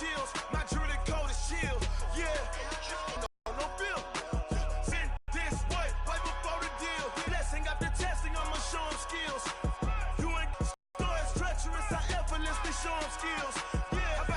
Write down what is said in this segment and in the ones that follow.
chills. My jewelry coat is chill. Yeah. No bill. Send this way before the deal. Blessing after testing, I'ma show him skills. You ain't store as treacherous, I effortlessly show him skills. Yeah.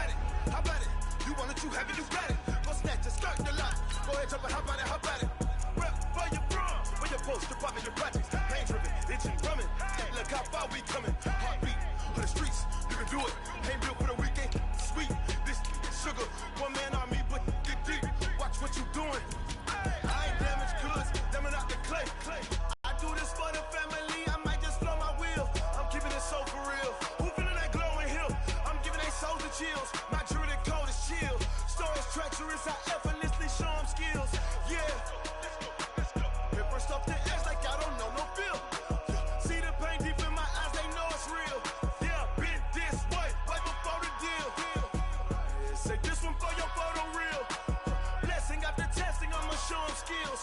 How about it? You want it, you have it, you got it. Go snatch it, skirt the lot. Go ahead, jump it, how about it? Rep for your bro, for your post, your poppin', your projects. Pain driven, itching, drumming. Look how far we coming. Heartbeat for the streets, you can do it. Ain't built for the weekend. Sweet, this sugar, one man army, but get deep. Watch what you doing. I ain't damaged goods, them out the clay. I do this for the family, I might just blow my wheel. I'm keeping it so for real. Who feeling that glowing hill? I'm giving they souls the chills. My jewelry coat is chill. Stories treacherous, I effortlessly show them skills. Yeah. Paper stuff the edge like I don't know no feel. See the pain deep in my eyes, they know it's real. Yeah, been this way before the deal. Say this one for your photo reel. Blessing after testing, I'ma show them skills.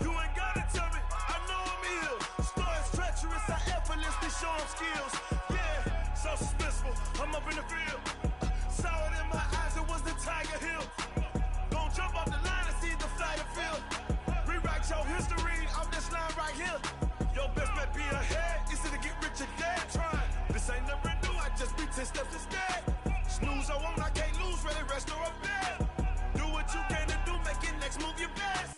You ain't gotta tell me, I know I'm ill. Stories treacherous, I effortlessly show them skills. Yeah, so suspenseful, I'm up in the field. Saw it in my eyes, it was the Tiger Hill. Don't jump off the line and see the flight of field. Rewrite your history off this line right here. Your best bet be ahead, easy to get rich or dead. Trying, this ain't never new, I just be 10 steps instead. Snooze I won't, I can't lose, ready, rest or a bed. Do what you can to do, make it next move your best.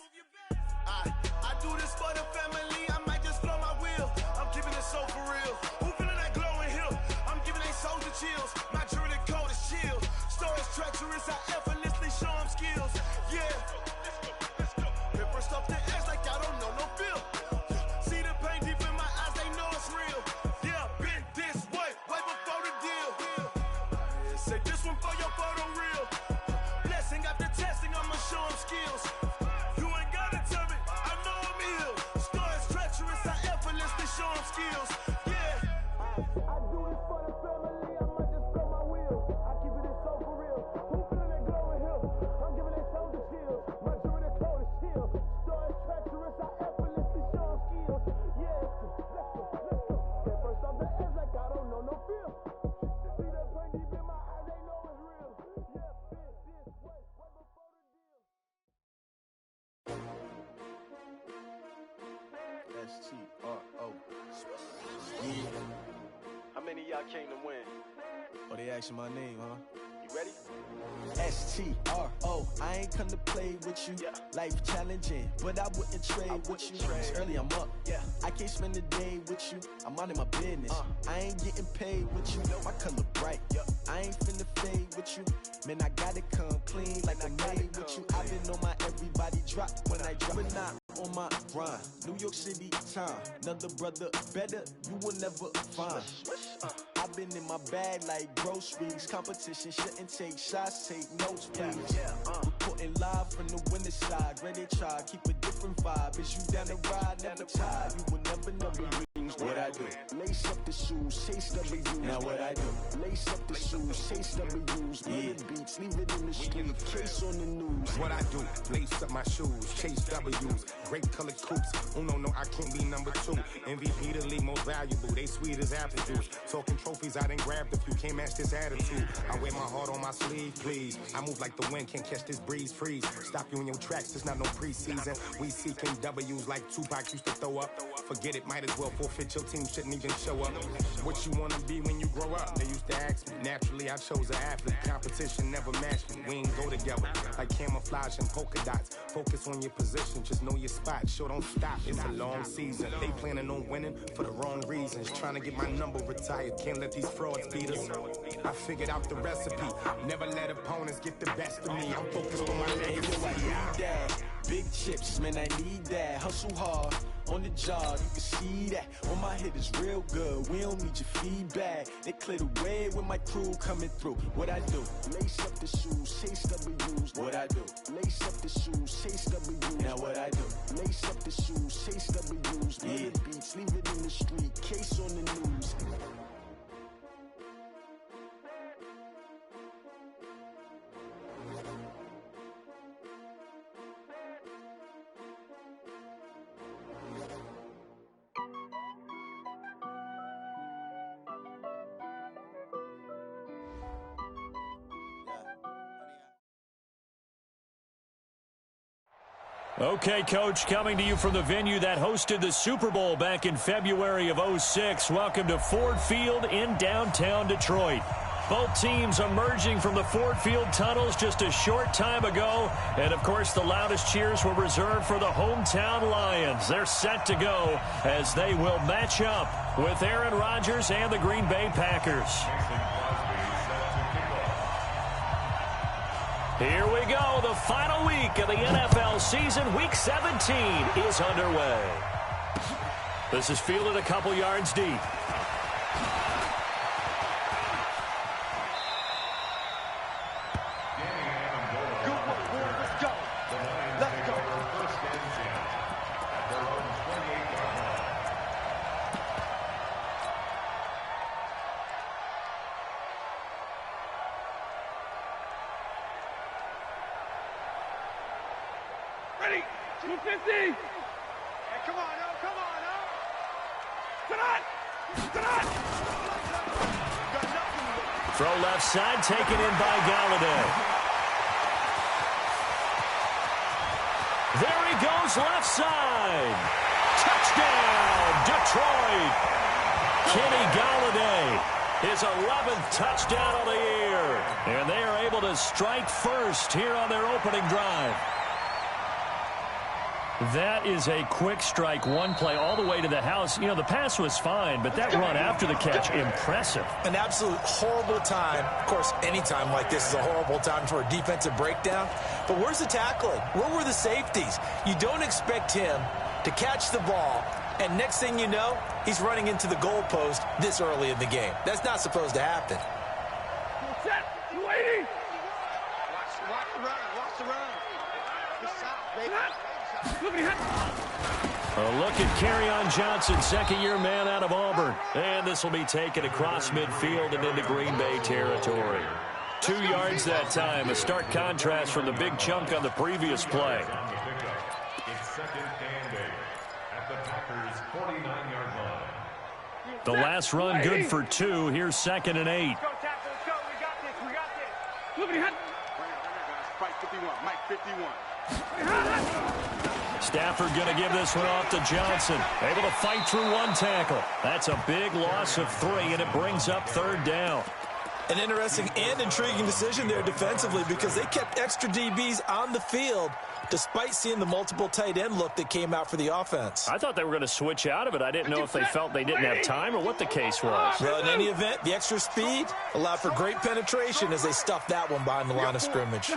I do this for the family, I might just blow my wheel. I'm keeping it so for real. Who feeling that glowing hill? I'm giving they souls the chills. My jewelry coat is chill. Stories treacherous, I effortlessly show them skills. Yeah. Paper stuff the edge like I don't know no feel. See the pain deep in my eyes, they know it's real. Yeah, been this way before the deal. Say this one for your photo reel. Blessing after testing, I'ma show them skills. You ain't gotta tell me, I know I'm ill. Stories treacherous, I effortlessly show them skills. Yeah. I do this for the family, I might just blow my wheel. I keep it so for real. Who feeling that glowing hill? I'm giving they souls the chills. My jewelry coat is chill. Stories treacherous, I effortlessly show them skills. Yeah, let's go. At first off the edge like I don't know no feel. See that pain deep in my eyes, they know it's real. Yeah, this way before the deal. S-T-R-O. Yeah. How many of y'all came to win? Oh, they asking my name, huh? You ready? S-T-R-O. I ain't come to play with you. Yeah. Life challenging, but I wouldn't trade with you. It's early, I'm up. Yeah. I can't spend the day with you. I'm out in my business. I ain't getting paid with you. My color bright. I ain't finna fade with you. Man, I gotta come clean like I made with you. I've been on my everybody drop when I drop. But not on my grind. New York City time. Another brother better, you will never find. I've been in my bag like groceries. Competition shouldn't take shots, take notes, please. Reporting live from the winter side. Ready to try, keep a different vibe. Is you down the ride, never tired. You will never know the rings. What I do? Lace up the shoes, chase W's. Now what I do? Lace up the shoes, chase W's. Murder beats, leave it in the street. Case on the news. What I do? Lace up my shoes, chase W's. Grape colored coops. Oh no, I can't be number 2. MVP the league most valuable. They sweet as apple juice. Talking trophies, I done grabbed a few. Can't match this attitude. I wear my heart on my sleeve, please. I move like the wind, can't catch this breeze. Freeze. Stop you in your tracks. It's not no preseason. We seeking W's like Tupac used to throw up. Forget it, might as well forfeit. Your team shouldn't even show up. What you wanna be when you grow up? They used to ask me. Naturally, I chose an athlete. Competition never matched me. We ain't go together like camouflage and polka dots. Focus on your position, just know your spot. Sure, don't stop. It's a long season. They planning on winning for the wrong reasons. Trying to get my number retired. Can't let these frauds beat us. I figured out the recipe. Never let opponents get the best of me. I'm focused on my legacy. I need that. Big chips, man, I need that. Hustle hard on the job, you can see that. On my hit is real good. We don't need your feedback. They clear the way with my crew coming through. What I do? Lace up the shoes, chase W's. What I do? Lace up the shoes, chase W's. Now what I do? Lace up the shoes, chase W's. Murder beats, leave it in the street. Case on the news. Okay, Coach, coming to you from the venue that hosted the Super Bowl back in February of '06. Welcome to Ford Field in downtown Detroit. Both teams emerging from the Ford Field tunnels just a short time ago. And, of course, the loudest cheers were reserved for the hometown Lions. They're set to go as they will match up with Aaron Rodgers and the Green Bay Packers. Here we go. The final week of the NFL season. Week 17 is underway. This is fielded a couple yards deep. Ready? 250. Hey, come on, oh, come on, oh. Tonight. Throw left side, taken in by Galladay. There he goes, left side. Touchdown, Detroit. Kenny Galladay, his 11th touchdown of the year. And they are able to strike first here on their opening drive. That is a quick strike, one play all the way to the house. You know, the pass was fine, but that run after the catch, impressive. An absolute horrible time. Of course, any time like this is a horrible time for a defensive breakdown. But where's the tackling? Where were the safeties? You don't expect him to catch the ball, and next thing you know, he's running into the goalpost this early in the game. That's not supposed to happen. Set. You waiting? Watch the run. Watch the run. Good shot, baby. A look at Kerryon Johnson, second-year man out of Auburn. And this will be taken across midfield and into Green Bay territory. 2 yards that time, a stark contrast from the big chunk on the previous play. The last run good for 2. Here's 2nd and 8. Let's go, tackle. Let's go. We got this. Look at him. Fight 51. Mike 51. Stafford going to give this one off to Johnson. Able to fight through one tackle. That's a big loss of 3, and it brings up 3rd down. An interesting and intriguing decision there defensively because they kept extra DBs on the field despite seeing the multiple tight end look that came out for the offense. I thought they were going to switch out of it. I didn't know if they felt they didn't have time or what the case was. Well, in any event, the extra speed allowed for great penetration as they stuffed that one behind the line of scrimmage.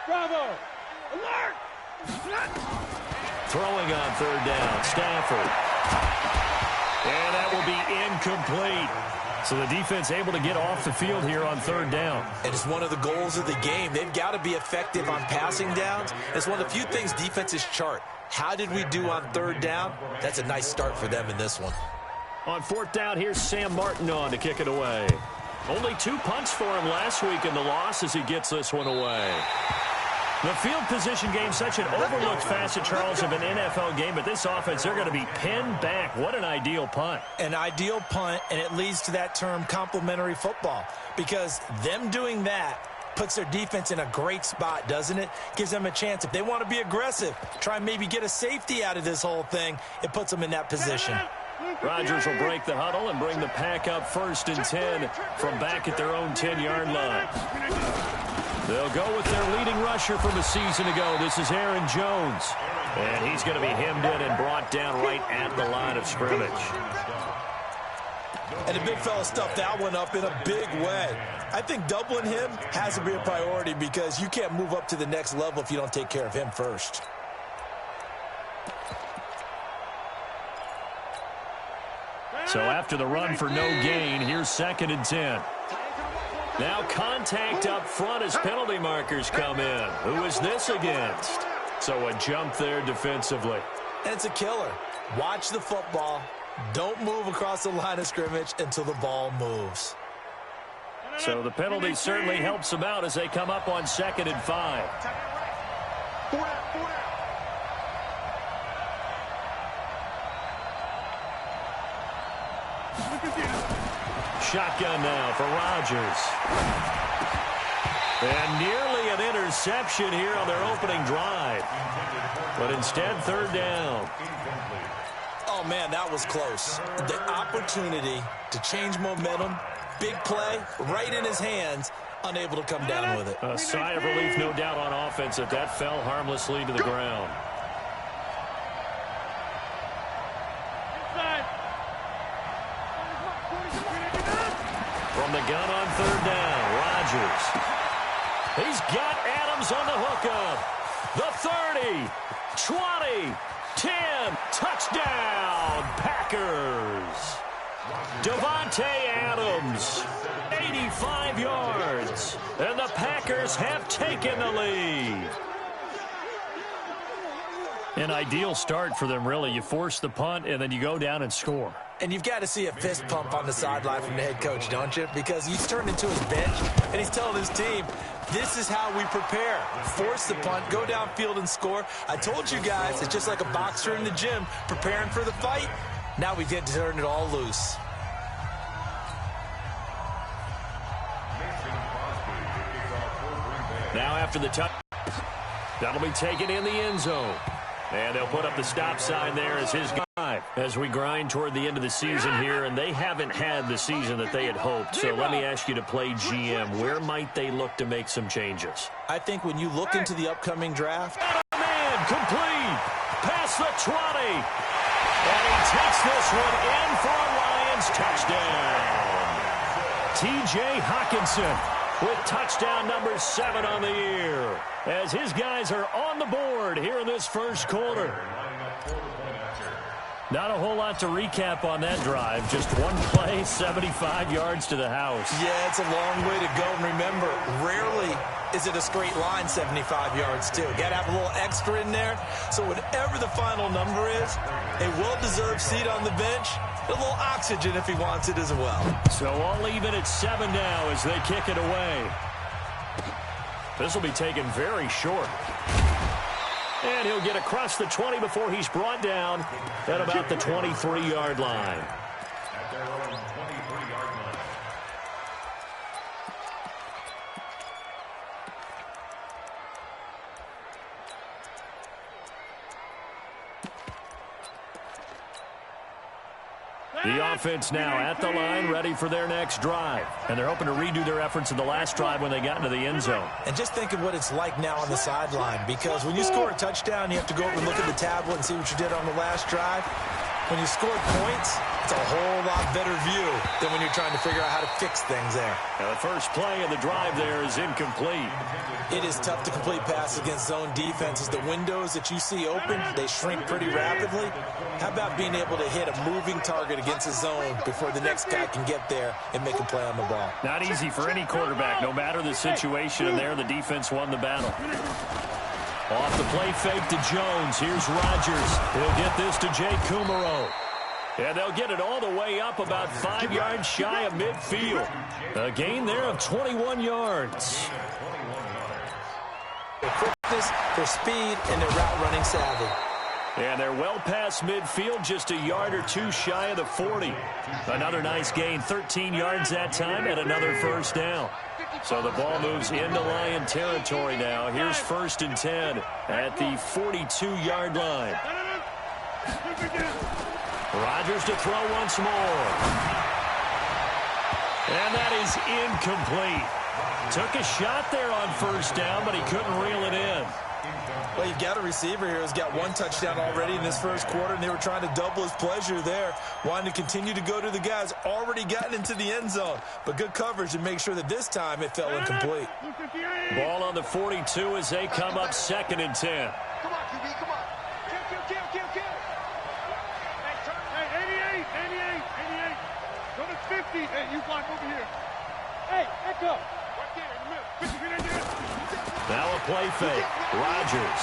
Bravo. Alert. Throwing on 3rd down, Stafford. And that will be incomplete. So the defense able to get off the field here on 3rd down. And it's one of the goals of the game. They've got to be effective on passing downs. It's one of the few things defenses chart. How did we do on 3rd down? That's a nice start for them in this one. On 4th down, here's Sam Martin on to kick it away. Only 2 punts for him last week in the loss as he gets this one away. The field position game, such an overlooked facet, Charles, of an NFL game, but this offense, they're going to be pinned back. What an ideal punt. An ideal punt, and it leads to that term complementary football, because them doing that puts their defense in a great spot, doesn't it? Gives them a chance. If they want to be aggressive, try and maybe get a safety out of this whole thing, it puts them in that position. Rodgers will break the huddle and bring the pack up 1st and 10 from back at their own 10-yard line. They'll go with their leading rusher from a season ago. This is Aaron Jones. And he's going to be hemmed in and brought down right at the line of scrimmage. And the big fella stuffed that one up in a big way. I think doubling him has to be a priority because you can't move up to the next level if you don't take care of him first. So after the run for no gain, here's 2nd and 10. Now contact up front as penalty markers come in. Who is this against? So a jump there defensively. And it's a killer. Watch the football. Don't move across the line of scrimmage until the ball moves. So the penalty certainly helps them out as they come up on 2nd and 5. Shotgun now for Rodgers. And nearly an interception here on their opening drive. But instead, third down. Oh, man, that was close. The opportunity to change momentum, big play, right in his hands, unable to come down with it. A sigh of relief, no doubt, on offense that fell harmlessly to the ground. From the gun on third down, Rodgers. He's got Adams on the hookup. The 30, 20, 10, touchdown, Packers. Davante Adams, 85 yards, and the Packers have taken the lead. An ideal start for them, really. You force the punt, and then you go down and score. And you've got to see a fist pump on the sideline from the head coach, don't you? Because he's turned into his bench, and he's telling his team, this is how we prepare. Force the punt, go downfield and score. I told you guys, it's just like a boxer in the gym preparing for the fight. Now we get to turn it all loose. Now after the touch, that'll be taken in the end zone. And they'll put up the stop sign there as his guy. As we grind toward the end of the season here, and they haven't had the season that they had hoped. So let me ask you to play GM. Where might they look to make some changes? I think when you look into the upcoming draft. Man, complete. Past the 20. And he takes this one in for a Lions touchdown. T.J. Hockenson with touchdown number 7 on the year, as his guys are on the board here in this first quarter. Not a whole lot to recap on that drive. Just one play, 75 yards to the house. Yeah, it's a long way to go. And remember, rarely is it a straight line 75 yards, too. Got to have a little extra in there. So whatever the final number is, a well-deserved seat on the bench, a little oxygen if he wants it as well. So all even at 7 now as they kick it away. This will be taken very short. And he'll get across the 20 before he's brought down at about the 23-yard line. The offense now at the line, ready for their next drive. And they're hoping to redo their efforts in the last drive when they got into the end zone. And just think of what it's like now on the sideline, because when you score a touchdown, you have to go over and look at the tablet and see what you did on the last drive. When you scored points, it's a whole lot better view than when you're trying to figure out how to fix things there. Now the first play of the drive there is incomplete. It is tough to complete passes against zone defenses. The windows that you see open, they shrink pretty rapidly. How about being able to hit a moving target against a zone before the next guy can get there and make a play on the ball? Not easy for any quarterback, no matter the situation, and there the defense won the battle. Off the play fake to Jones. Here's Rodgers. He'll get this to Jay Kumaro. And they'll get it all the way up about 5 yards shy of midfield. A gain there of 21 yards. Their quickness, their speed, and their route running savvy. And they're well past midfield, just a yard or two shy of the 40. Another nice gain, 13 yards that time, and another first down. So the ball moves into Lion territory now. Here's 1st and 10 at the 42-yard line. Rodgers to throw once more. And that is incomplete. Took a shot there on first down, but he couldn't reel it in. Well, you've got a receiver here who's got 1 touchdown already in this first quarter, and they were trying to double his pleasure there, wanting to continue to go to the guys already gotten into the end zone. But good coverage to make sure that this time it fell incomplete. Ball on the 42 as they come up 2nd and 10. Come on, QB, come on. Kill. Hey, 88. Go to 50. Hey, you block over here. Hey, echo. Right there in the middle. Now a play fake. Rodgers.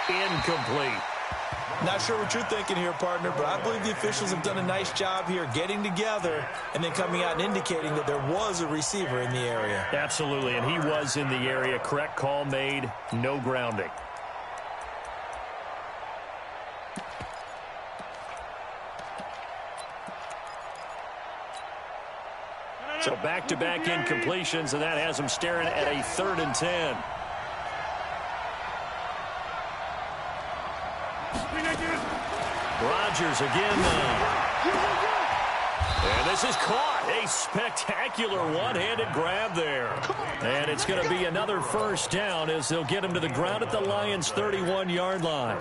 Incomplete. Not sure what you're thinking here, partner, but I believe the officials have done a nice job here getting together and then coming out and indicating that there was a receiver in the area. Absolutely, and he was in the area. Correct call made. No grounding. So back-to-back incompletions, and that has them staring at a 3rd and 10. Rodgers again now. And this is caught. A spectacular one-handed grab there. And it's going to be another first down as they'll get him to the ground at the Lions' 31-yard line.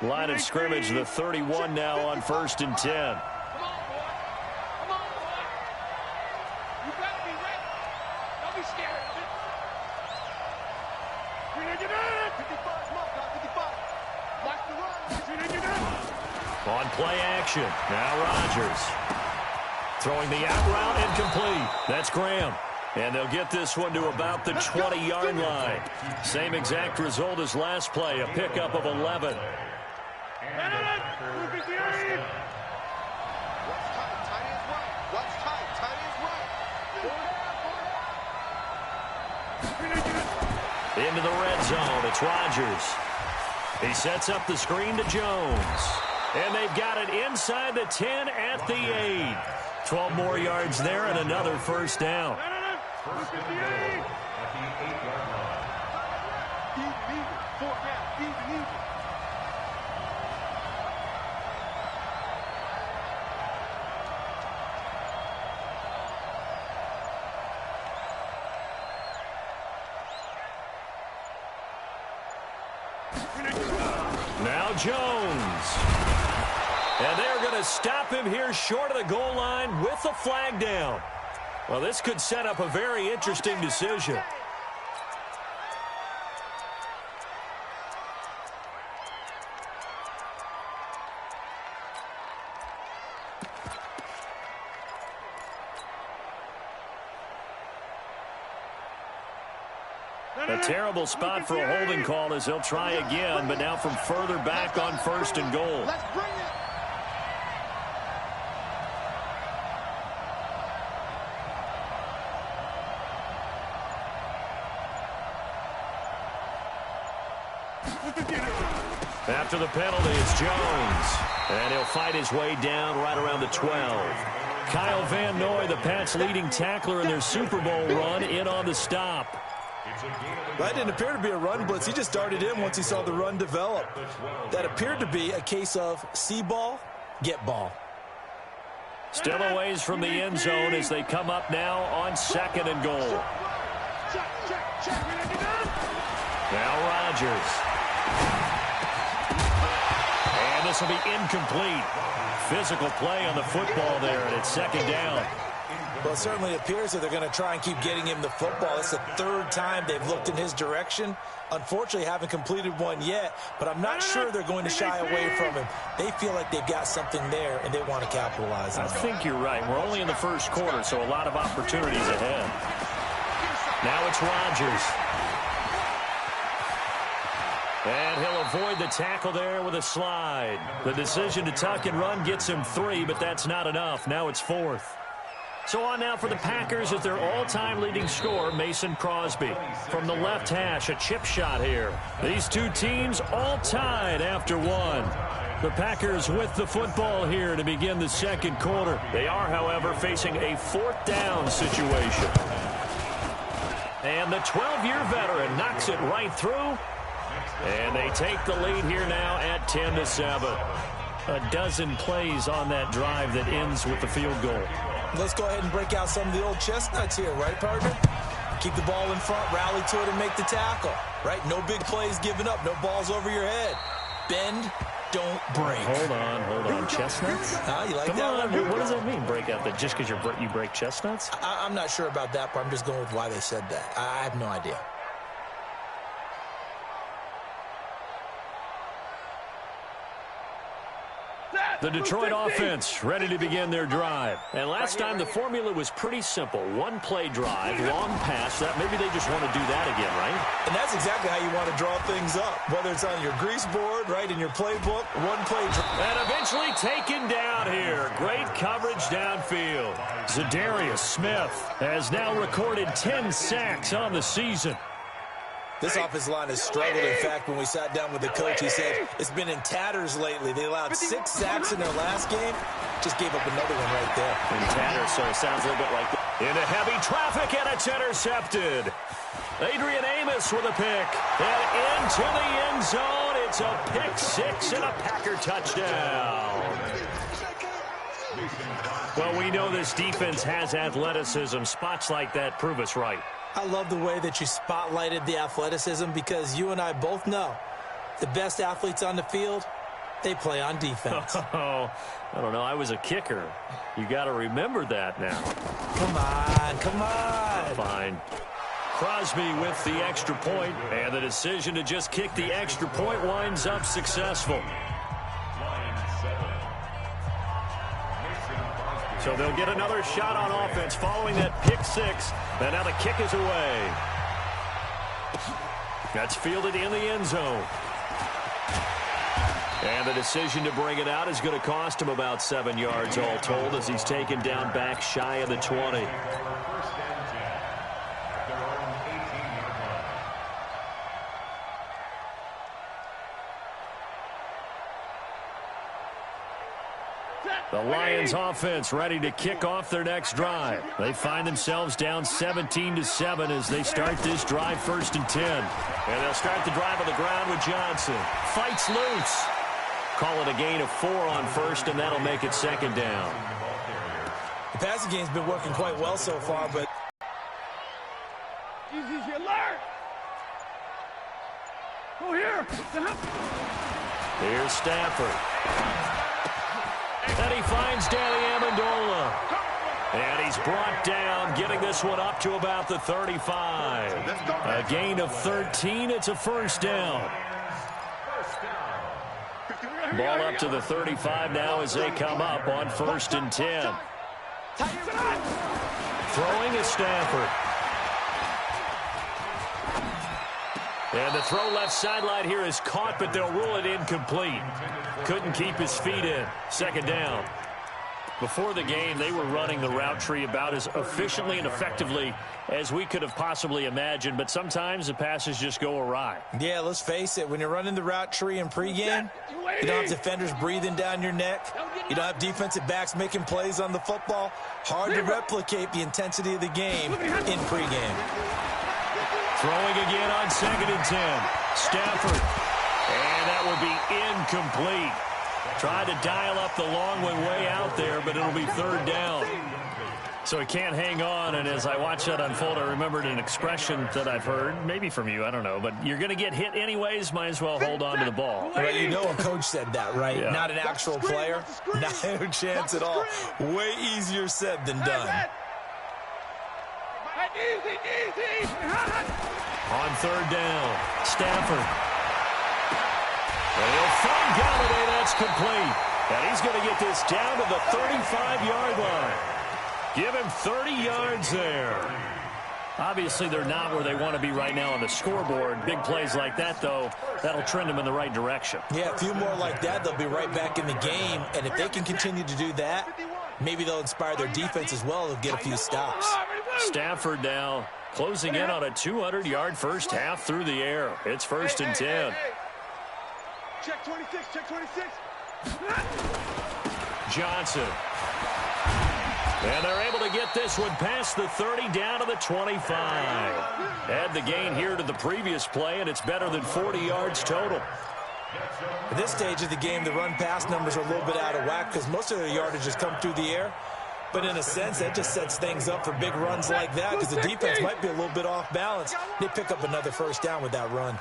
Line of scrimmage, the 31 now on 1st and 10. On play action, now Rodgers. Throwing the out route incomplete. That's Graham. And they'll get this one to about the 20-yard line. Same exact result as last play, a pickup of 11. Into the red zone, it's Rodgers. He sets up the screen to Jones. And they've got it inside the 10 at the 8. 12 more yards there and another first down. Now Jones. And they're going to stop him here short of the goal line with the flag down. Well, this could set up a very interesting decision. A terrible spot for a holding call as they'll try again, but now from further back on 1st and goal. After the penalty, it's Jones. And he'll fight his way down right around the 12. Kyle Van Noy, the Pats' leading tackler in their Super Bowl run, in on the stop. That didn't appear to be a run blitz. He just darted in once he saw the run develop. That appeared to be a case of see ball, get ball. Still a ways from the end zone as they come up now on 2nd and goal. Now Rodgers. And this will be incomplete. Physical play on the football there, and it's 2nd down. Well, it certainly appears that they're going to try and keep getting him the football. It's the 3rd time they've looked in his direction. Unfortunately, haven't completed one yet, but I'm not sure they're going to shy away from him. They feel like they've got something there, and they want to capitalize on it. I think you're right. We're only in the 1st quarter, so a lot of opportunities ahead. Now it's Rodgers. And he'll avoid the tackle there with a slide. The decision to tuck and run gets him 3, but that's not enough. Now it's 4th. So on now for the Packers as their all-time leading scorer, Mason Crosby. From the left hash, a chip shot here. These two teams all tied after 1. The Packers with the football here to begin the 2nd quarter. They are, however, facing a 4th down situation. And the 12-year veteran knocks it right through. And they take the lead here now at 10-7. A dozen plays on that drive that ends with the field goal. Let's go ahead and break out some of the old chestnuts here, right, partner? Keep the ball in front, rally to it, and make the tackle, right? No big plays given up, no balls over your head. Bend, don't break. Hold on. Chestnuts? You like Come that on, one? what does that mean, break out? That just because you break chestnuts? I'm not sure about that, but I'm just going with why they said that. I have no idea. The Detroit offense ready to begin their drive. And last time the formula was pretty simple. 1-play drive, long pass. That maybe they just want to do that again, right? And that's exactly how you want to draw things up. Whether it's on your grease board, right, in your playbook, 1-play drive. And eventually taken down here. Great coverage downfield. Zadarius Smith has now recorded 10 sacks on the season. This offensive line has struggled. In fact, when we sat down with the coach, he said it's been in tatters lately. They allowed 6 sacks in their last game. Just gave up another one right there. In tatters, so it sounds a little bit like that. Into heavy traffic, and it's intercepted. Adrian Amos with a pick. And into the end zone. It's a pick 6 and a Packer touchdown. Well, we know this defense has athleticism. Spots like that prove us right. I love the way that you spotlighted the athleticism because you and I both know the best athletes on the field, they play on defense. Oh, I don't know. I was a kicker. You got to remember that now. Come on, come on. Fine. Crosby with the extra point, and the decision to just kick the extra point winds up successful. So they'll get another shot on offense following that pick 6. And now the kick is away. That's fielded in the end zone. And the decision to bring it out is going to cost him about 7 yards all told as he's taken down back shy of the 20. The Lions offense ready to kick off their next drive. They find themselves down 17-7 as they start this drive 1st and 10. And they'll start the drive on the ground with Johnson. Fights loose. Call it a gain of 4 on 1st, and that'll make it 2nd down. The passing game's been working quite well so far, but... Easy alert! Go here! Here's Stafford. And he finds Danny Amendola. And he's brought down, getting this one up to about the 35. A gain of 13. It's a 1st down. Ball up to the 35 now as they come up on 1st and 10. Throwing is Stafford. And the throw left sideline here is caught, but they'll rule it incomplete. Couldn't keep his feet in. 2nd down. Before the game, they were running the route tree about as efficiently and effectively as we could have possibly imagined, but sometimes the passes just go awry. Yeah, let's face it. When you're running the route tree in pregame, you don't have defenders breathing down your neck. You don't have defensive backs making plays on the football. Hard to replicate the intensity of the game in pregame. Throwing again on 2nd and 10. Stafford. And that will be incomplete. Tried to dial up the long one way out there, but it'll be 3rd down. So he can't hang on, and as I watch that unfold, I remembered an expression that I've heard, maybe from you, I don't know, but you're going to get hit anyways, might as well hold on to the ball. Well, you know a coach said that, right? Yeah. Not an actual player. Not a chance at all. Way easier said than done. On 3rd down, Stafford. And he'll find Galladay. That's complete. And he's going to get this down to the 35-yard line. Give him 30 yards there. Obviously, they're not where they want to be right now on the scoreboard. Big plays like that, though, that'll trend them in the right direction. Yeah, a few more like that, they'll be right back in the game. And if they can continue to do that, maybe they'll inspire their defense as well. They'll get a few stops. Stafford now closing in on a 200-yard first half through the air. It's 1st and 10. Check 26, check 26. Johnson. And they're able to get this one past the 30 down to the 25. Add the gain here to the previous play, and it's better than 40 yards total. At this stage of the game, the run-pass numbers are a little bit out of whack because most of their yardage has come through the air. But in a sense, that just sets things up for big runs like that because the defense might be a little bit off balance. They pick up another 1st down with that run.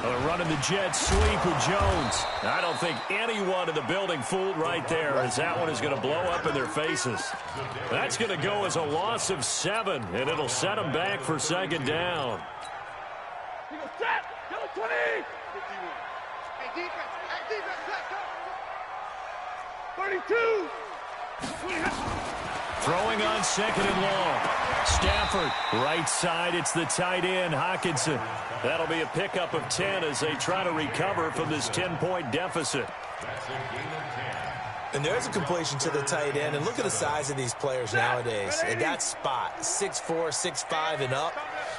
They're running the jet sweep with Jones. I don't think anyone in the building fooled right there as that one is going to blow up in their faces. That's going to go as a loss of 7, and it'll set them back for 2nd down. He goes, set! Yellow 20! 51. Hey, defense! Hey, defense! Let's go! 32! Throwing on 2nd and long. Stafford, right side. It's the tight end, Hockenson. That'll be a pickup of 10 as they try to recover from this 10-point deficit. And there's a completion to the tight end. And look at the size of these players nowadays. At that spot, 6'4", 6'5", and up.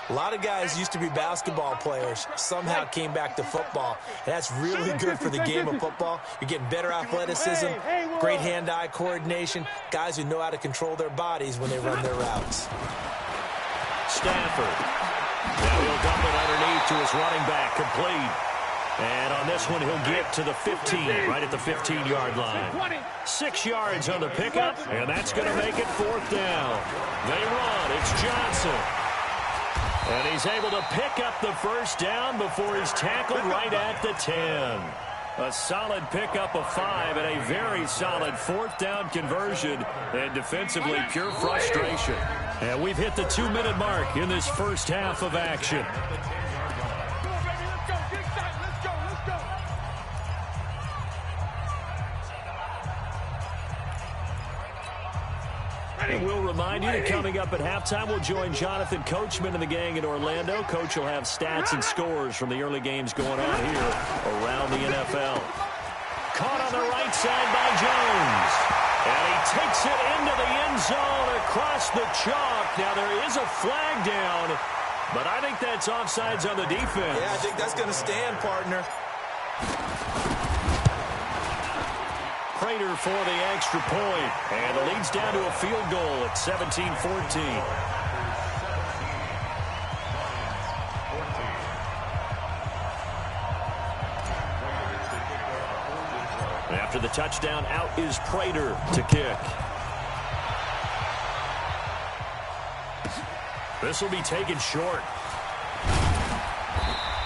A lot of guys used to be basketball players, somehow came back to football. And that's really good for the game of football. You're getting better athleticism, great hand-eye coordination, guys who know how to control their bodies when they run their routes. Stafford. Now he'll dump it underneath to his running back, complete. And on this one, he'll get to the 15, right at the 15-yard line. 6 yards on the pickup, and that's going to make it 4th down. They run. It's Johnson. And he's able to pick up the first down before he's tackled right at the 10. A solid pickup of 5 and a very solid 4th down conversion. And defensively, pure frustration. And we've hit the 2-minute mark in this first half of action. And we'll remind you that coming up at halftime, we'll join Jonathan Coachman and the gang in Orlando. Coach will have stats and scores from the early games going on here around the NFL. Caught on the right side by Jones. And he takes it into the end zone across the chalk. Now there is a flag down, but I think that's offsides on the defense. Yeah, I think that's going to stand, partner. Prater for the extra point, and it leads down to a field goal at 17-14. After the touchdown, out is Prater to kick. This will be taken short.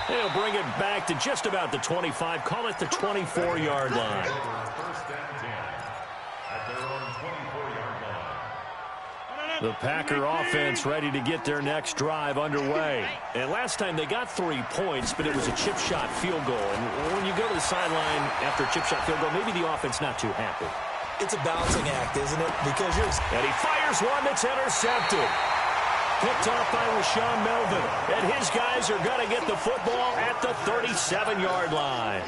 He'll bring it back to just about the 25, call it the 24-yard line. The Packer offense ready to get their next drive underway. And last time they got 3 points, but it was a chip shot field goal. And when you go to the sideline after a chip shot field goal, maybe the offense not too happy. It's a balancing act, isn't it? Because you're... And he fires one that's intercepted. Picked off by Rashawn Melvin. And his guys are going to get the football at the 37-yard line.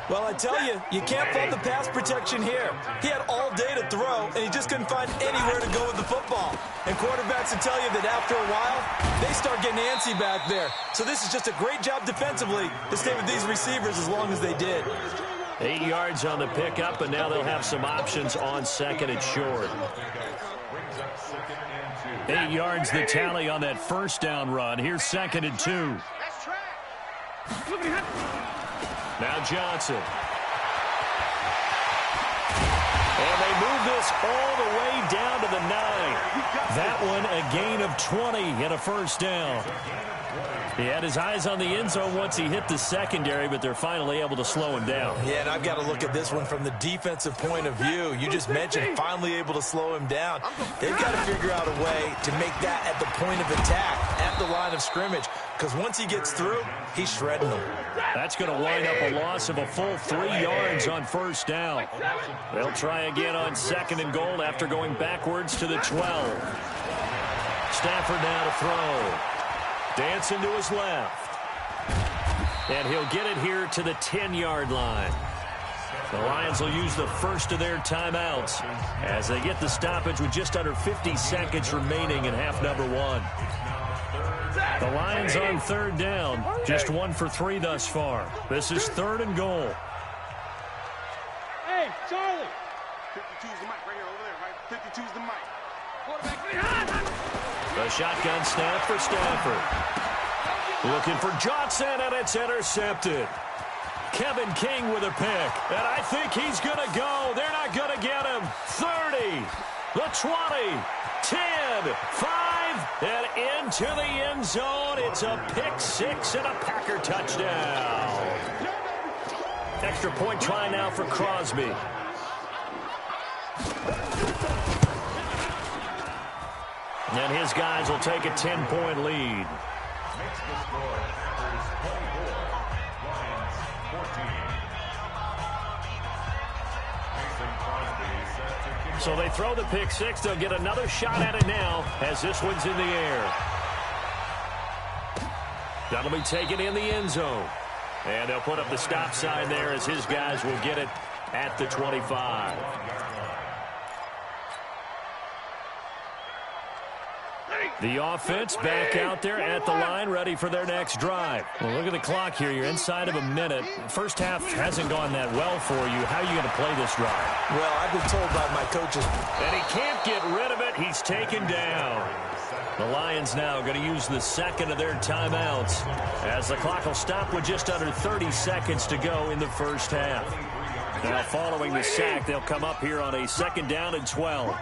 Well, I tell you, you can't fault the pass protection here. He had all day to throw, and he just couldn't find anywhere to go with the football. And quarterbacks will tell you that after a while, they start getting antsy back there. So this is just a great job defensively to stay with these receivers as long as they did. 8 yards on the pickup, and now they'll have some options on second and short. 8 yards the tally on that first down run. Here's 2nd and 2. Now Johnson. And they move this all the way down to the 9. That one a gain of 20 and a first down. He had his eyes on the end zone once he hit the secondary, but they're finally able to slow him down. Yeah, and I've got to look at this one from the defensive point of view. You just mentioned finally able to slow him down. They've got to figure out a way to make that at the point of attack, at the line of scrimmage, because once he gets through, he's shredding them. That's going to wind up a loss of a full 3 yards on first down. They'll try again on 2nd and goal after going backwards to the 12. Stafford now to throw. Dancing to his left. And he'll get it here to the 10-yard line. The Lions will use the first of their timeouts as they get the stoppage with just under 50 seconds remaining in half number 1. The Lions on 3rd down. Just 1 for 3 thus far. This is 3rd and goal. Hey, Charlie. 52's the mic right here over there, right? 52's the mic. Quarterback behind. The shotgun snap for Stafford. Looking for Johnson, and it's intercepted. Kevin King with a pick, and I think he's going to go. They're not going to get him. 30, the 20, 10, 5, and into the end zone. It's a pick 6 and a Packer touchdown. Extra point try now for Crosby. And his guys will take a 10-point lead. So they throw the pick 6. They'll get another shot at it now as this one's in the air. That'll be taken in the end zone. And they'll put up the stop sign there as his guys will get it at the 25. The offense back out there at the line, ready for their next drive. Well, look at the clock here. You're inside of a minute. First half hasn't gone that well for you. How are you going to play this drive? Well, I've been told by my coaches. And he can't get rid of it. He's taken down. The Lions now going to use the second of their timeouts as the clock will stop with just under 30 seconds to go in the first half. Now, following the sack, they'll come up here on a 2nd down and 12.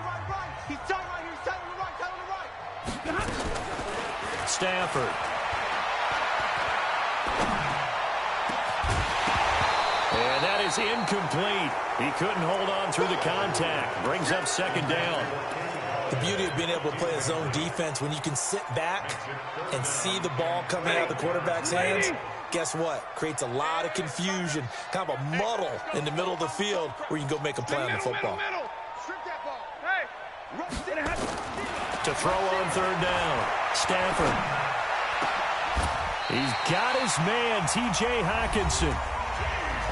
Stafford. And that is incomplete. He couldn't hold on through the contact. Brings up 2nd down. The beauty of being able to play a zone defense when you can sit back and see the ball coming out of the quarterback's hands, guess what? Creates a lot of confusion, kind of a muddle in the middle of the field where you can go make a play on the football. To throw on 3rd down, Stafford. He's got his man, T.J. Hockenson.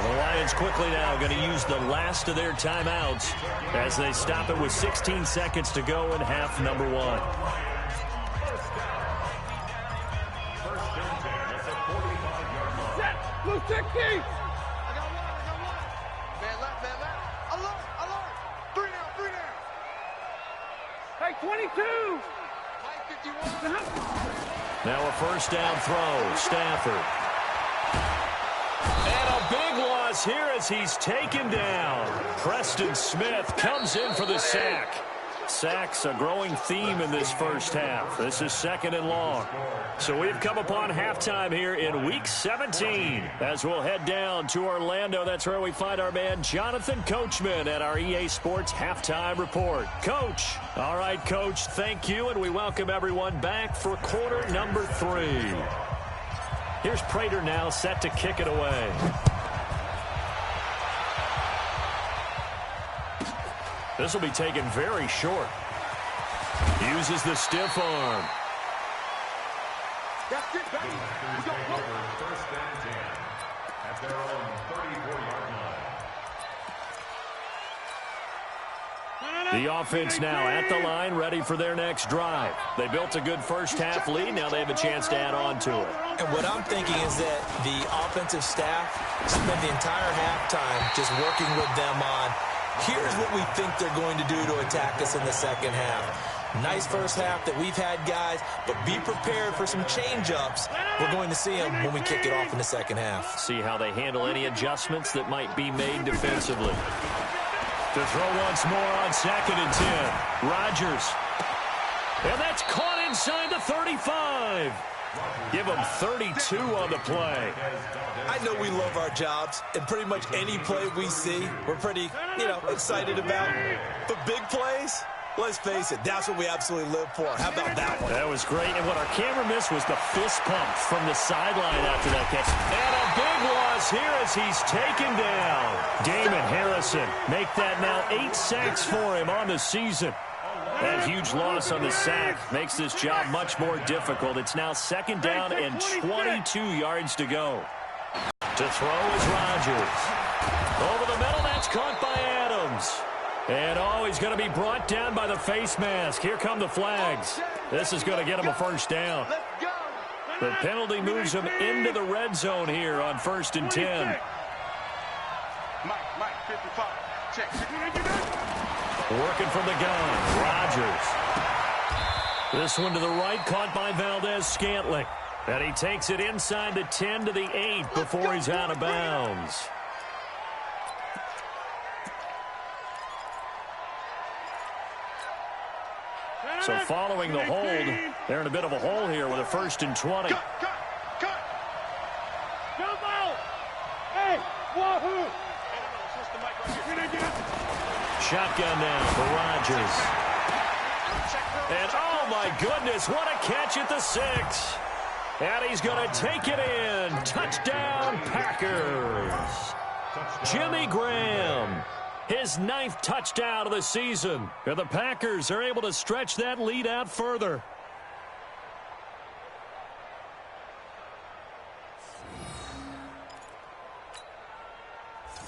The Lions quickly now going to use the last of their timeouts as they stop it with 16 seconds to go in half number 1. Blue 16. I got one. Alert. 3 down. Hey, 22. Mike 51. Now a 1st down throw, Stafford. And a big loss here as he's taken down. Preston Smith comes in for the sack. Sacks a growing theme in this first half. This is 2nd and long. So we've come upon halftime here in Week 17. As we'll head down to Orlando, that's where we find our man Jonathan Coachman at our EA Sports Halftime Report. Coach. All right, Coach, thank you, and we welcome everyone back for quarter number 3. Here's Prater now set to kick it away. This will be taken very short. Uses the stiff arm. That's it, baby. First and 10 at their own 34-yard line. The offense now at the line, ready for their next drive. They built a good first half lead. Now they have a chance to add on to it. And what I'm thinking is that the offensive staff spent the entire halftime just working with them on, here's what we think they're going to do to attack us in the second half. Nice first half that we've had, guys, but be prepared for some change-ups. We're going to see them when we kick it off in the second half. See how they handle any adjustments that might be made defensively. To throw once more on 2nd and 10. Rodgers. And that's caught inside the 35. Give them 32 on the play. I know we love our jobs, and pretty much any play we see, we're pretty, excited about. But big plays, let's face it, that's what we absolutely live for. How about that one? That was great, and what our camera missed was the fist pump from the sideline after that catch. And a big loss here as he's taken down. Damon Harrison make that now 8 sacks for him on the season. That huge loss on the sack makes this job much more difficult. It's now 2nd down and 22 yards to go. To throw is Rodgers. Over the middle, that's caught by Adams. And he's going to be brought down by the face mask. Here come the flags. This is going to get him a 1st down. The penalty moves him into the red zone here on 1st and 10. Mike, 55. Check. Working from the gun, Rodgers. This one to the right, caught by Valdez-Scantling. And he takes it inside the 10 to the 8 before he's out of bounds. So following the hold, they're in a bit of a hole here with a 1st and 20. Cut. Jump out. Hey, wahoo. Shotgun now for Rodgers. And oh my goodness, what a catch at the 6. And he's going to take it in. Touchdown, Packers. Jimmy Graham, his 9th touchdown of the season. And the Packers are able to stretch that lead out further.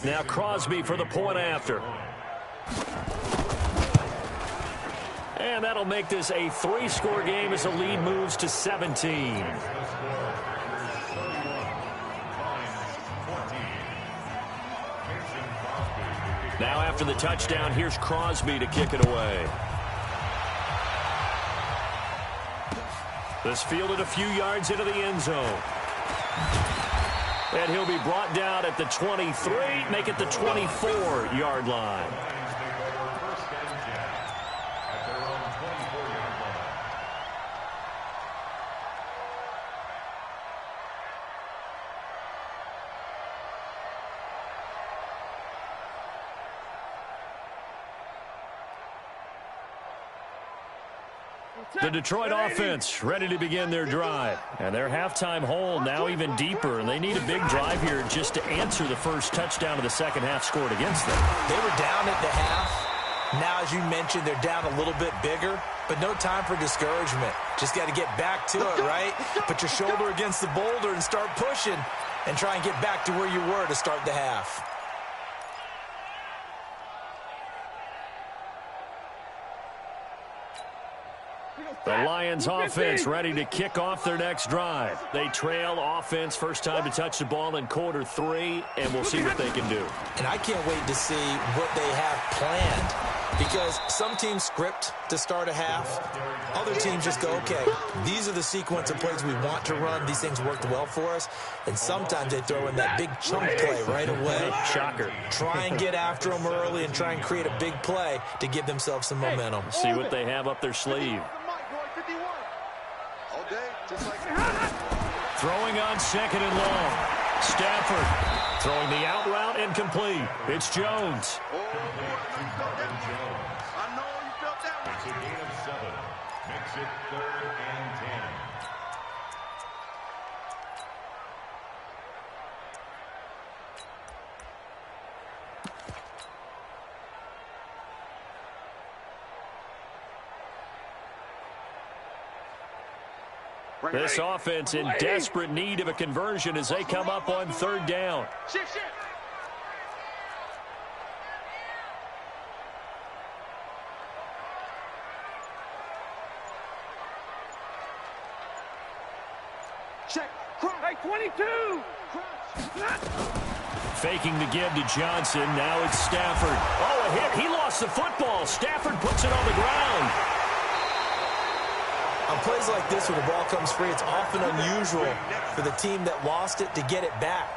Now Crosby for the point after. And that'll make this a 3-score game as the lead moves to 17. Now after the touchdown, here's Crosby to kick it away. This fielded a few yards into the end zone. And he'll be brought down at the 23, make it the 24-yard line. The Detroit offense ready to begin their drive. And their halftime hole now even deeper. And they need a big drive here just to answer the first touchdown of the second half scored against them. They were down at the half. Now, as you mentioned, they're down a little bit bigger. But no time for discouragement. Just got to get back to it, right? Put your shoulder against the boulder and start pushing. And try and get back to where you were to start the half. The Lions offense ready to kick off their next drive. They trail offense first time to touch the ball in quarter 3, and we'll see what they can do. And I can't wait to see what they have planned, because some teams script to start a half. Other teams just go, okay, these are the sequence of plays we want to run. These things worked well for us. And sometimes they throw in that big chunk play right away. Shocker. Try and get after them early and try and create a big play to give themselves some momentum. See what they have up their sleeve. Throwing on second and long. Stafford throwing the out route incomplete. It's Jones. I know you felt that one. It's a gain of 7. Makes it 3rd and 10. This offense in desperate need of a conversion as they come up on 3rd down. Check. Hey, 22. Faking the give to Johnson. Now it's Stafford. Oh, a hit. He lost the football. Stafford puts it on the ground. On plays like this where the ball comes free, it's often unusual for the team that lost it to get it back,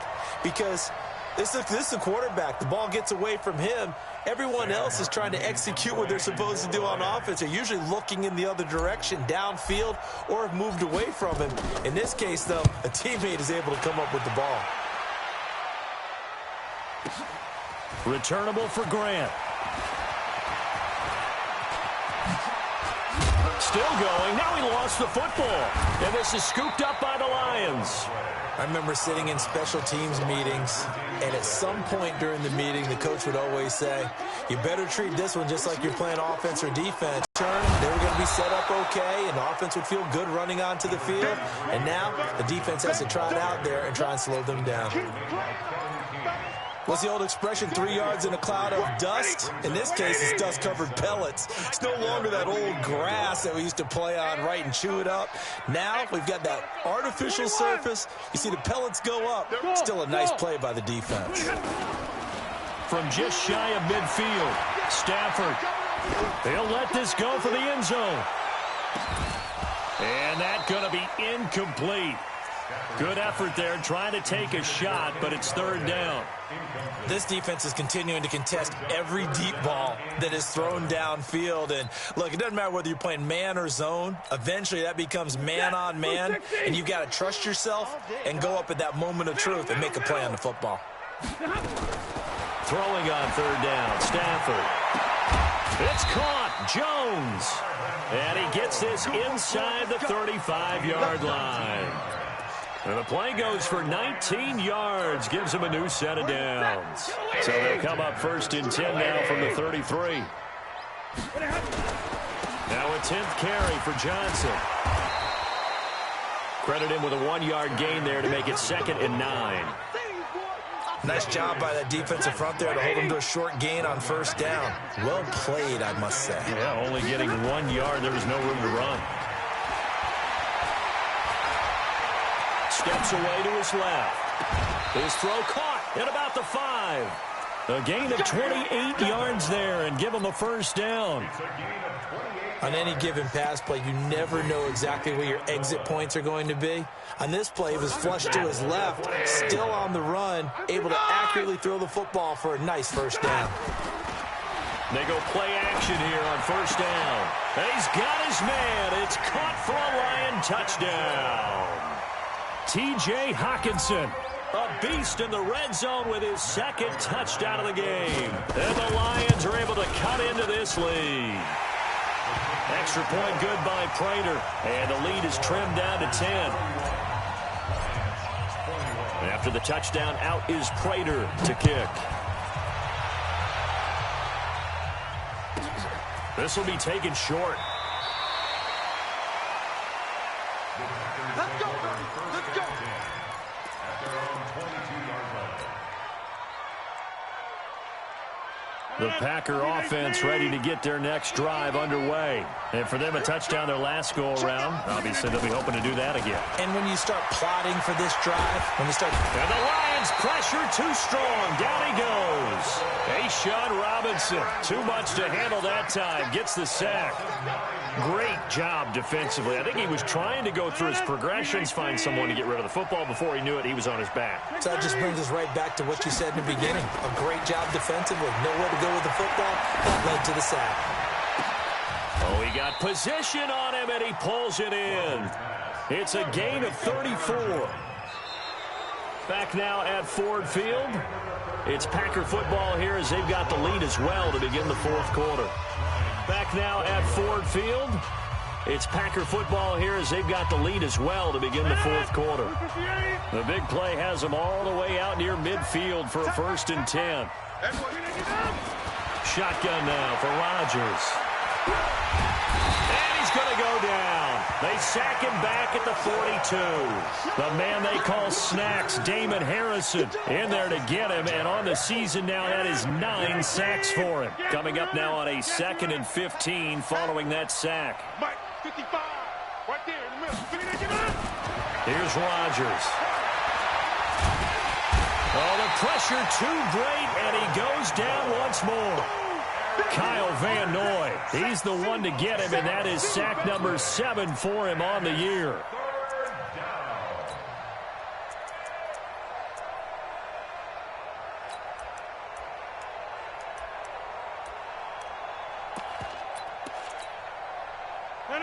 because this is the quarterback. The ball gets away from him. Everyone else is trying to execute what they're supposed to do on offense. They're usually looking in the other direction, downfield, or have moved away from him. In this case, though, a teammate is able to come up with the ball. Returnable for Grant. Still going. Now he lost the football. And this is scooped up by the Lions. I remember sitting in special teams meetings, and at some point during the meeting, the coach would always say, you better treat this one just like you're playing offense or defense. They were going to be set up okay, and the offense would feel good running onto the field. And now the defense has to trot out there and try and slow them down. What's the old expression, 3 yards in a cloud of dust? In this case, it's dust-covered pellets. It's no longer that old grass that we used to play on, right, and chew it up. Now we've got that artificial surface. You see the pellets go up. Still a nice play by the defense. From just shy of midfield, Stafford. They'll let this go for the end zone. And that's going to be incomplete. Good effort there, trying to take a shot, but it's 3rd down. This defense is continuing to contest every deep ball that is thrown downfield. And, look, it doesn't matter whether you're playing man or zone. Eventually, that becomes man-on-man, and you've got to trust yourself and go up at that moment of truth and make a play on the football. Throwing on 3rd down, Stafford. It's caught, Jones. And he gets this inside the 35-yard line. And the play goes for 19 yards, gives him a new set of downs. So they'll come up 1st and 10 now from the 33. Now a 10th carry for Johnson. Credit him with a 1-yard gain there to make it 2nd and 9. Nice job by that defensive front there to hold him to a short gain on first down. Well played, I must say. Yeah, only getting 1 yard. There was no room to run. Steps away to his left. His throw caught at about the 5. A gain of 28 yards there and give him a first down. On any given pass play, you never know exactly where your exit points are going to be. On this play, he was flushed to his left, still on the run, able to accurately throw the football for a nice first down. They go play action here on first down. And he's got his man. It's caught for a Lion touchdown. T.J. Hockenson, a beast in the red zone with his second touchdown of the game. And the Lions are able to cut into this lead. Extra point good by Prater. And the lead is trimmed down to 10. After the touchdown, out is Prater to kick. This will be taken short. Let's go, let's go. The Packer offense ready to get their next drive underway. And for them, a touchdown their last go-around. Obviously, they'll be hoping to do that again. And when you start plotting for this drive, And the Lions pressure too strong. Down he goes. Sean Robinson, too much to handle that time. Gets the sack. Great job defensively. I think he was trying to go through his progressions, find someone to get rid of the football. Before he knew it, he was on his back. So that just brings us right back to what you said in the beginning. A great job defensively. Nowhere to go with the football. That led to the sack. Oh, he got position on him, and he pulls it in. It's a gain of 34. Back now at Ford Field. It's Packer football here as they've got the lead as well to begin the fourth quarter. Back now at Ford Field. It's Packer football here as they've got the lead as well to begin the fourth quarter. The big play has them all the way out near midfield for a 1st and 10. Shotgun now for Rodgers. And he's going to go down. They sack him back at the 42. The man they call Snacks, Damon Harrison, in there to get him. And on the season now, that is 9 sacks for him. Coming up now on a 2nd and 15 following that sack. Mike, 55, right there in the middle. Here's Rodgers. Oh, the pressure too great, and he goes down once more. Kyle Van Noy, he's the one to get him, and that is sack number 7 for him on the year.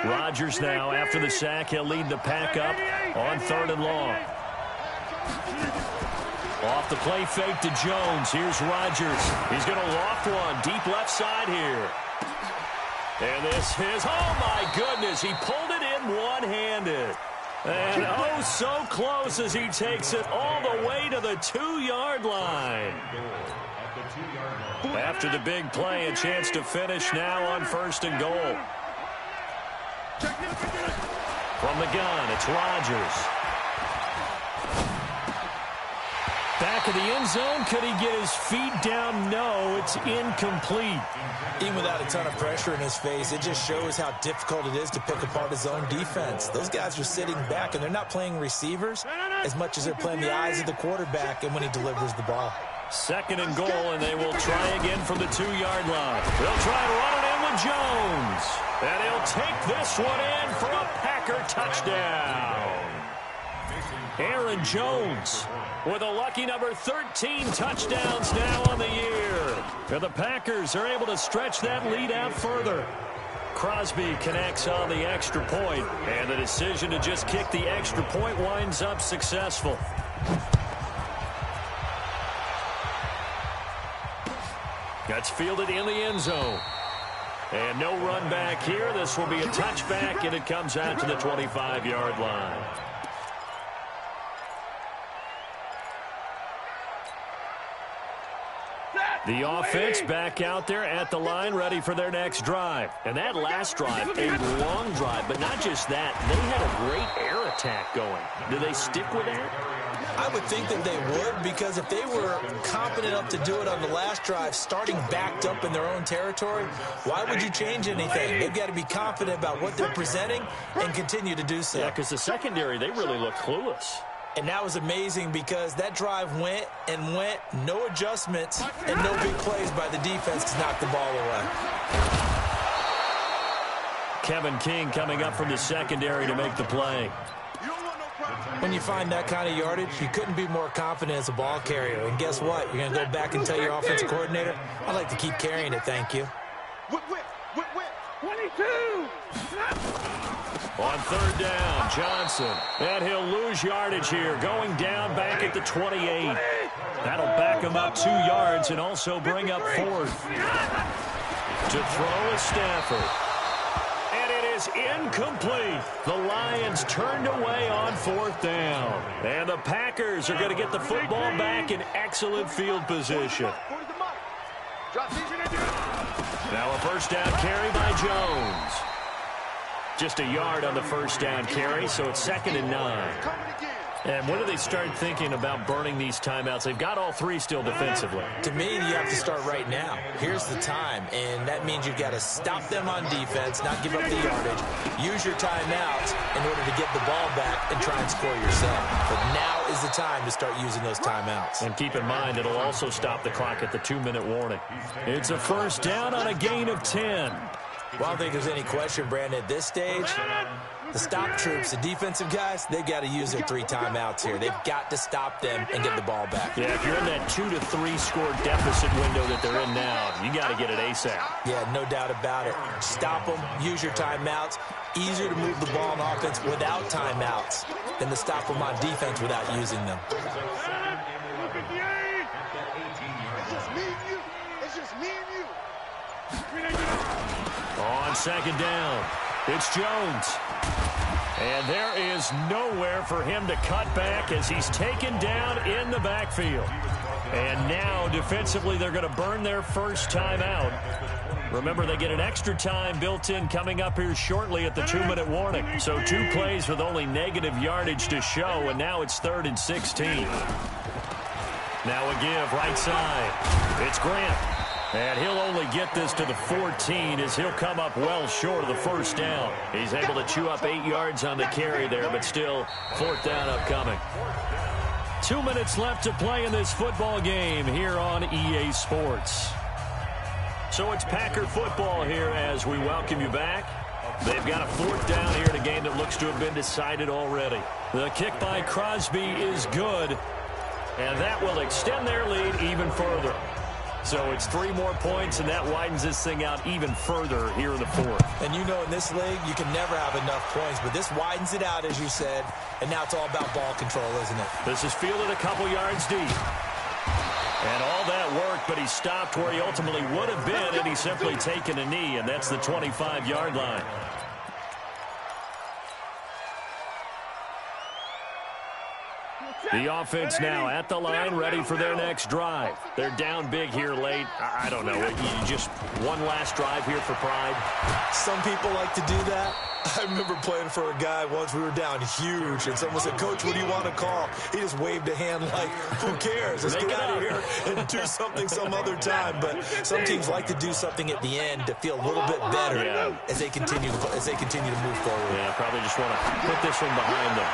Rodgers now, after the sack, he'll lead the pack up on 3rd and long. Off the play fake to Jones. Here's Rodgers. He's going to loft one. Deep left side here. And this is, oh my goodness, he pulled it in one-handed. And oh, so close as he takes it all the way to the 2-yard line. After the big play, a chance to finish now on 1st and goal. From the gun, it's Rodgers. Back of the end zone. Could he get his feet down? No, it's incomplete. Even without a ton of pressure in his face, it just shows how difficult it is to pick apart his own defense. Those guys are sitting back, and they're not playing receivers as much as they're playing the eyes of the quarterback and when he delivers the ball. 2nd and goal, and they will try again from the 2-yard line. They'll try to run it in with Jones. And he'll take this one in for a Packer touchdown. Aaron Jones with a lucky number 13 touchdowns now on the year. And the Packers are able to stretch that lead out further. Crosby connects on the extra point, and the decision to just kick the extra point winds up successful. That's fielded in the end zone. And no run back here. This will be a touchback, and it comes out to the 25-yard line. The offense back out there at the line, ready for their next drive. And that last drive, a long drive, but not just that. They had a great air attack going. Do they stick with that? I would think that they would, because if they were confident enough to do it on the last drive, starting backed up in their own territory, why would you change anything? They've got to be confident about what they're presenting and continue to do so. Yeah, because the secondary, they really look clueless. And that was amazing because that drive went and went, no adjustments, and no big plays by the defense to knock the ball away. Kevin King coming up from the secondary to make the play. When you find that kind of yardage, you couldn't be more confident as a ball carrier. And guess what? You're going to go back and tell your offensive coordinator, I'd like to keep carrying it, thank you. 22! On third down, Johnson. And he'll lose yardage here, going down back at the 28. That'll back him up 2 yards and also bring up fourth. To throw is Stafford. And it is incomplete. The Lions turned away on fourth down. And the Packers are going to get the football back in excellent field position. Now a first down carry by Jones. Just a yard on the first down carry, so it's 2nd and 9. And when do they start thinking about burning these timeouts? They've got all 3 still defensively. To me, you have to start right now. Here's the time, and that means you've got to stop them on defense, not give up the yardage, use your timeouts in order to get the ball back and try and score yourself. But now is the time to start using those timeouts. And keep in mind, it'll also stop the clock at the 2-minute warning. It's a first down on a gain of 10. Well, I don't think there's any question, Brandon, at this stage, the stop troops, the defensive guys, they've got to use their 3 timeouts here. They've got to stop them and get the ball back. Yeah, if you're in that 2 to 3 score deficit window that they're in now, you got to get it ASAP. Yeah, no doubt about it. Stop them, use your timeouts. Easier to move the ball on offense without timeouts than to stop them on defense without using them. It's just me and you. It's just me and you. On second down, it's Jones. And there is nowhere for him to cut back as he's taken down in the backfield. And now, defensively, they're going to burn their first time out. Remember, they get an extra time built in coming up here shortly at the 2-minute warning. So 2 plays with only negative yardage to show, and now it's 3rd and 16. Now a give right side. It's Grant. And he'll only get this to the 14 as he'll come up well short of the first down. He's able to chew up 8 yards on the carry there, but still 4th down upcoming. 2 minutes left to play in this football game here on EA Sports. So it's Packer football here as we welcome you back. They've got a 4th down here in a game that looks to have been decided already. The kick by Crosby is good, and that will extend their lead even further. So it's 3 more points, and that widens this thing out even further here in the 4th. And you know in this league, you can never have enough points, but this widens it out, as you said, and now it's all about ball control, isn't it? This is fielded a couple yards deep. And all that work, but he stopped where he ultimately would have been, and he's simply taken a knee, and that's the 25-yard line. The offense now at the line, ready for their next drive. They're down big here late. I don't know. You just one last drive here for pride. Some people like to do that. I remember playing for a guy once. We were down huge, and someone said, "Coach, what do you want to call?" He just waved a hand like, who cares? Let's get out of here and do something some other time. But some teams like to do something at the end to feel a little bit better as they continue to move forward. Yeah, probably just want to put this one behind them.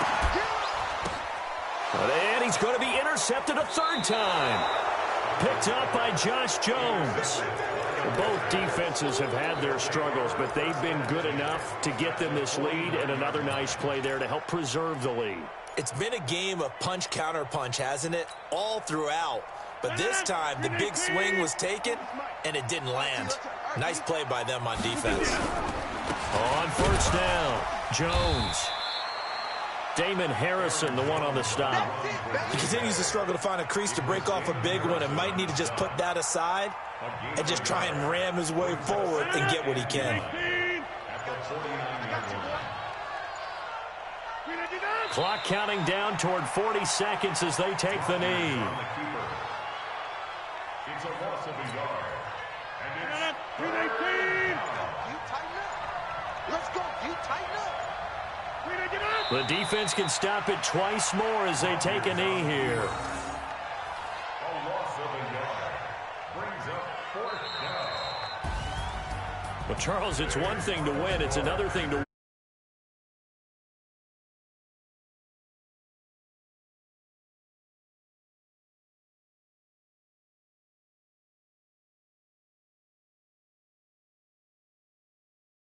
And he's going to be intercepted a 3rd time. Picked up by Josh Jones. Both defenses have had their struggles, but they've been good enough to get them this lead, and another nice play there to help preserve the lead. It's been a game of punch-counter-punch, hasn't it? All throughout. But this time, the big swing was taken, and it didn't land. Nice play by them on defense. On first down, Jones. Damon Harrison, the one on the stop. He continues to struggle to find a crease to break off a big one and might need to just put that aside and just try and ram his way forward and get what he can. Clock counting down toward 40 seconds as they take the knee. It's a loss of a yard. And it's 319. You tighten up. Let's go. You tighten up. 319. The defense can stop it twice more as they take a knee here. A loss of a yard. Brings up 4th down. Well, Charles, it's one thing to win. It's another thing to